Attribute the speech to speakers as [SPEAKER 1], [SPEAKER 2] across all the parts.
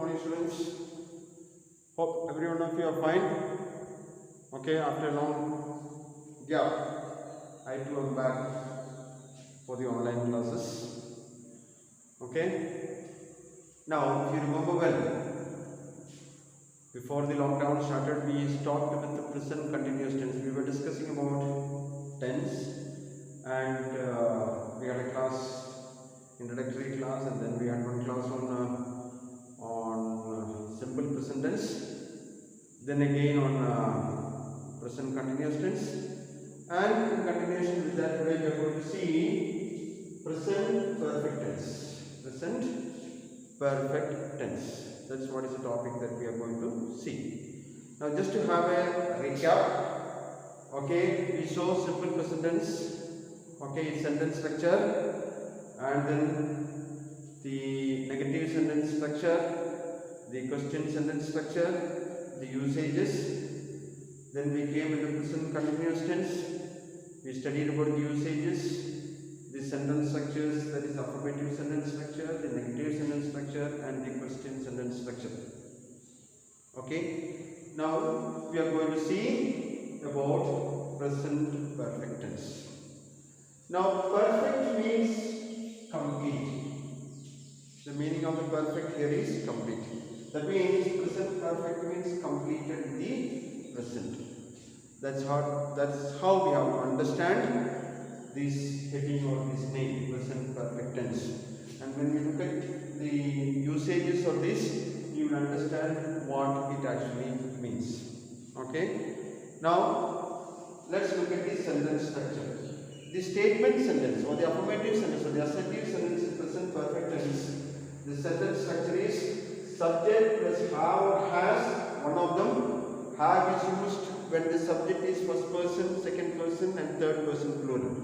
[SPEAKER 1] morning, students. Hope every one of you are fine. Okay, after a long gap, I too am back for the online classes. Okay. Now, if you remember well, before the lockdown started, we stopped with the present continuous tense. We were discussing about tense, and we had a class, introductory class, and then we had one class on simple present tense. Then again on present continuous tense, and in continuation with that, today we are going to see present perfect tense. Present perfect tense. That's what is the topic that we are going to see. Now, just to have a recap, okay, we saw simple present tense, okay, sentence structure, and then the negative sentence structure, the question sentence structure, the usages. Then we came into present continuous tense. We studied about the usages, the sentence structures, that is affirmative sentence structure, the negative sentence structure, and the question sentence structure. Okay. Now we are going to see about present perfect tense. Now, perfect means complete. The meaning of the perfect here is complete. That means present perfect means completed in the present. That's how we have to understand this heading or this name, present perfect tense. And when we look at the usages of this, you will understand what it actually means. Okay. Now, let's look at the sentence structure. The statement sentence or the affirmative sentence or the assertive sentence in present perfect tense. The sentence structure is subject plus have or has. One of them, have is used when the subject is first person, second person, and third person plural.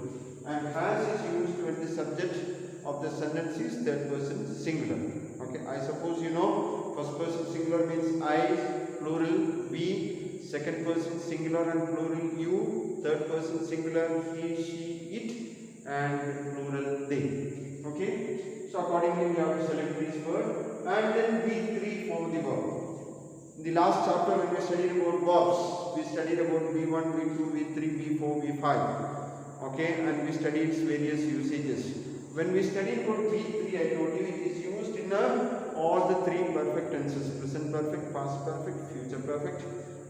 [SPEAKER 1] And has is used when the subject of the sentence is third person singular. Okay, I suppose you know first person singular means I, plural we, second person singular and plural you, third person singular he, she, it, and plural they. Okay, so accordingly we have to select this word, and then V3 form the verb. In the last chapter when we studied about verbs, we studied about V1, V2, V3, V4, V5. Okay, and we studied its various usages. When we studied about V3, I told you it is used in all the three perfect tenses: present perfect, past perfect, future perfect.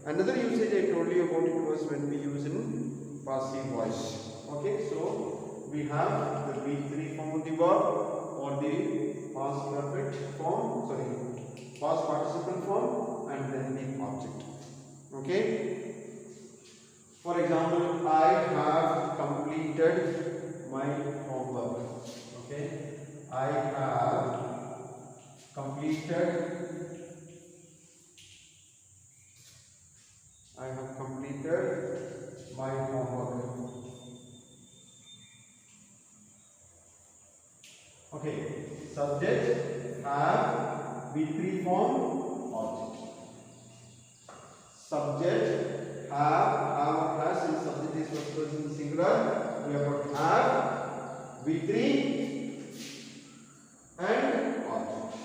[SPEAKER 1] Another usage I told you about it was when we use in passive voice. Okay, so we have the V3 form of the verb or the past perfect form, past participle form, and then the object. Okay. For example, I have completed my homework. Okay, I have completed my homework. Okay, subject have V3 form, object. Subject have or has, since subject is first person singular, we have got have, V3, and object.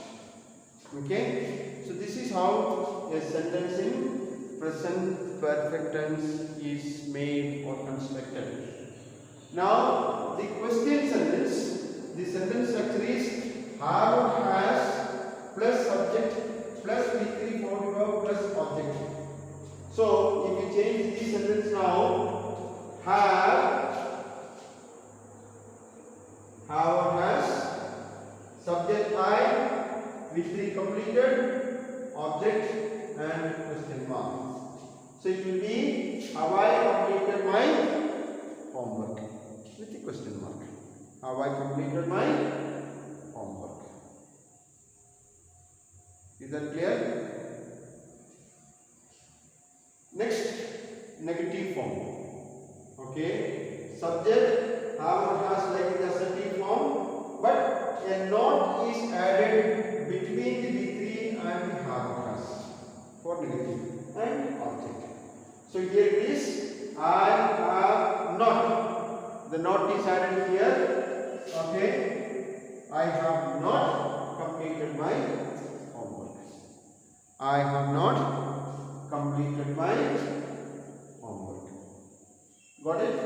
[SPEAKER 1] Okay, so this is how a sentence in present perfect tense is made or constructed. Now, the question sentence, the sentence structure is have or has plus subject plus V3 form verb plus object. So, if we change this sentence now, have or has, subject I, V3 completed, object, and question mark. So, it will be have I completed my homework with the question mark. Have I completed my homework? Is that clear? Next, negative form. Okay, subject have or has like the assertive form, but a not is added between the V3 and the have or has for negative, and object. So here it is I have not. The not is added here. Okay, I have not completed my homework. I have not completed my homework. Got it?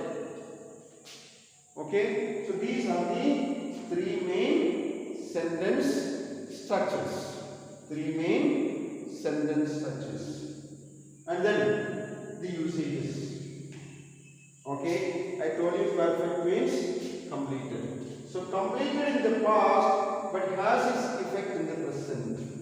[SPEAKER 1] Okay. So these are the three main sentence structures. Three main sentence structures. And then the usages. Okay. I told you perfect means completed. So completed in the past but has its effect in the present.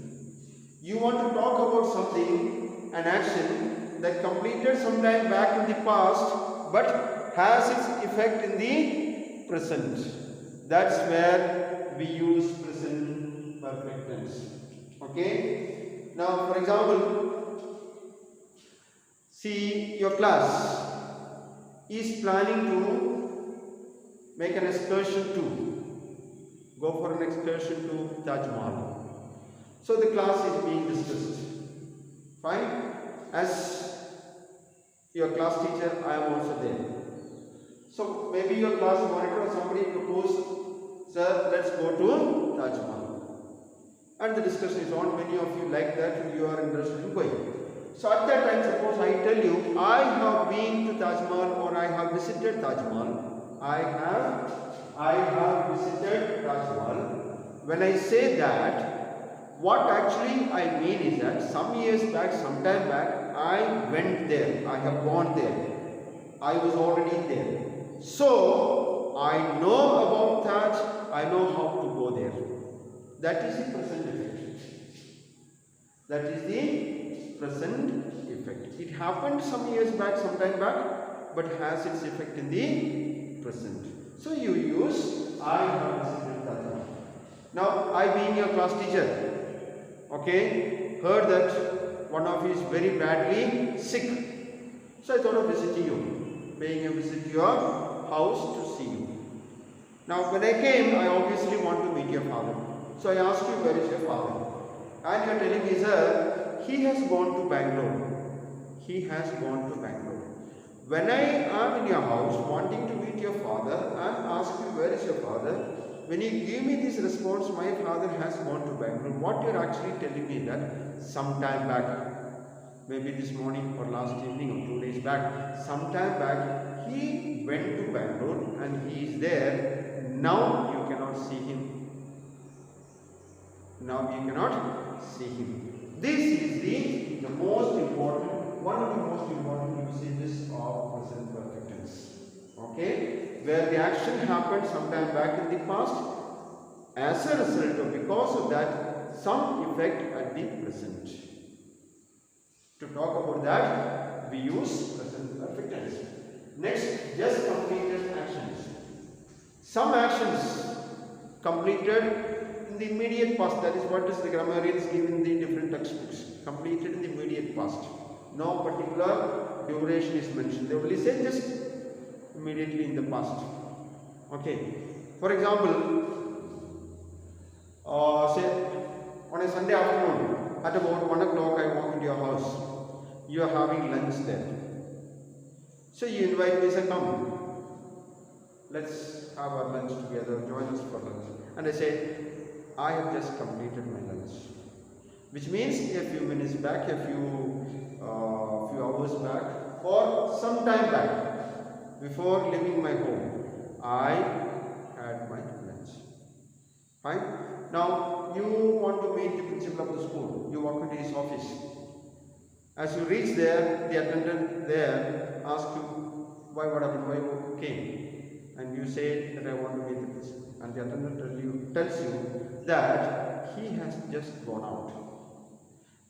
[SPEAKER 1] You want to talk about something, an action that completed sometime back in the past but has its effect in the present. That's where we use present perfect tense. Okay. Now for example, see your class is planning to make an excursion to go for an excursion to Taj Mahal. So the class is being discussed. Fine. As your class teacher, I am also there. So maybe your class monitor or somebody proposed, sir, let's go to Taj Mahal. And the discussion is on. Many of you like that and you are interested in going. So at that time, suppose I tell you, I have been to Taj Mahal or I have visited Taj Mahal. I have visited Taj Mahal. When I say that, what actually I mean is that some years back, sometime back, I went there. I have gone there. I was already there. So I know about Taj. I know how to go there. That is the present effect. That is the present effect. It happened some years back, sometime back, but has its effect in the present. So you use I have visited Taj Mahal. Now I being your class teacher, okay, heard that one of you is very badly sick. So I thought of visiting you, paying a visit to your house to see you. Now when I came, I obviously want to meet your father. So I asked you, where is your father? And you are telling me, sir, he has gone to Bangalore. He has gone to Bangalore. When I am in your house wanting to meet your father and ask you, where is your father? When you give me this response, my father has gone to Bangalore, what you are actually telling me that sometime back, maybe this morning or last evening or 2 days back, sometime back, he went to Bangalore and he is there. Now you cannot see him. Now you cannot see him. This is the most important, one of the most important usages of present perfect tense. Okay, where the action happened sometime back in the past. As a result of, because of that, some effect at the present. To talk about that, we use present perfect tense. Next, just completed actions. Some actions completed in the immediate past, that is what is the grammarians give in the different textbooks. Completed in the immediate past. No particular duration is mentioned. They only say just immediately in the past. Okay. For example, say on a Sunday afternoon at about 1 o'clock I walk into your house. You are having lunch there. So you invite me, say, come, let's have our lunch together, join us for lunch. And I say, I have just completed my lunch. Which means a few minutes back, a few hours back, or some time back, before leaving my home, I had my lunch. Fine? Now, you want to meet the principal of the school. You walk into his office. As you reach there, the attendant there asks you, why, what happened, why you came? And you say that I want to meet the principal. And the attendant tells you that he has just gone out.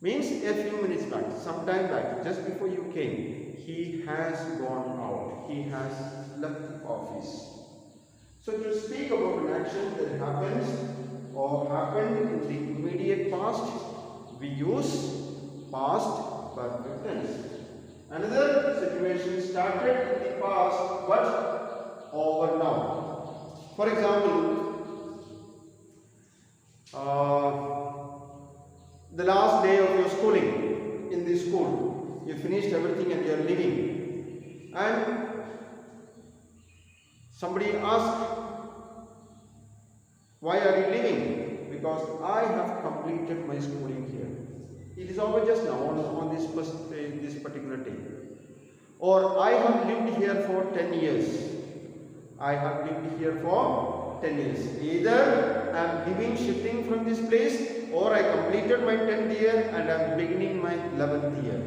[SPEAKER 1] Means a few minutes back, some time back, just before you came, he has gone out. He has left the office. So to speak about an action that happens or happened in the immediate past, we use past perfect tense. Another situation started in the past but over now. For example, the last day of your schooling in the school, you finished everything and you are leaving, and somebody asked, why are you leaving? Because I have completed my schooling here. It is always just noun on this particular day. Or I have lived here for 10 years. I have lived here for 10 years. Either I am shifting from this place, or I completed my 10th year and I am beginning my 11th year.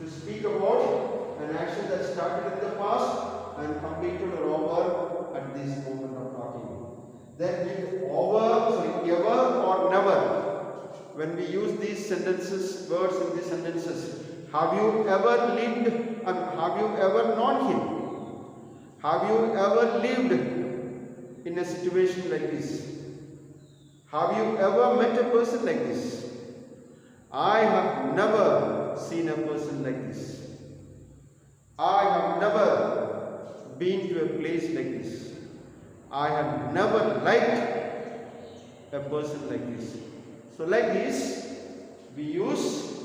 [SPEAKER 1] To speak about an action that started in the past and completed or over at this moment of talking. Then if ever or never, when we use these sentences, words in these sentences, have you ever lived and have you ever known him? Have you ever lived in a situation like this? Have you ever met a person like this? I have never seen a person like this. I have never been to a place like this. I have never liked a person like this. So like this, we use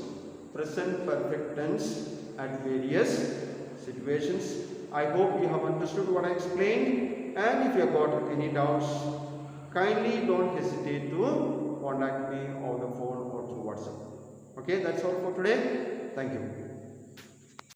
[SPEAKER 1] present perfect tense at various situations. I hope you have understood what I explained, and if you have got any doubts, kindly don't hesitate to contact me on the phone or through WhatsApp. Okay, that's all for today. Thank you.